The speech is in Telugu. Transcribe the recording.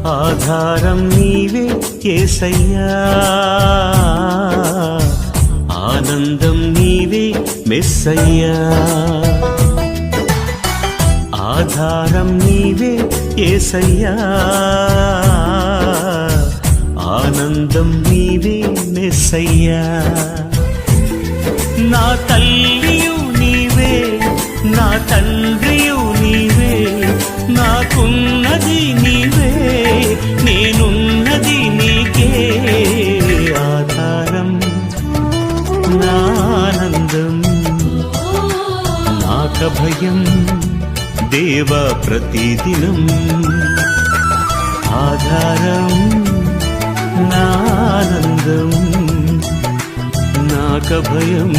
ఆధారం నీవే యేసయ్యా, ఆనందం నీవే మెస్సయ్యా. ఆధారం నీవే యేసయ్యా, ఆనందం నీవే మెస్సయ్యా. నా తల్లియు నీవే, నా తండ్రియు నీవే, నాకున్నది నీవే, నేనున్నది నీకే. ఆధారం నా ఆనందం, నాకభయం దేవ ప్రతిదినం. ఆధారం నా ఆనందం, నాకభయం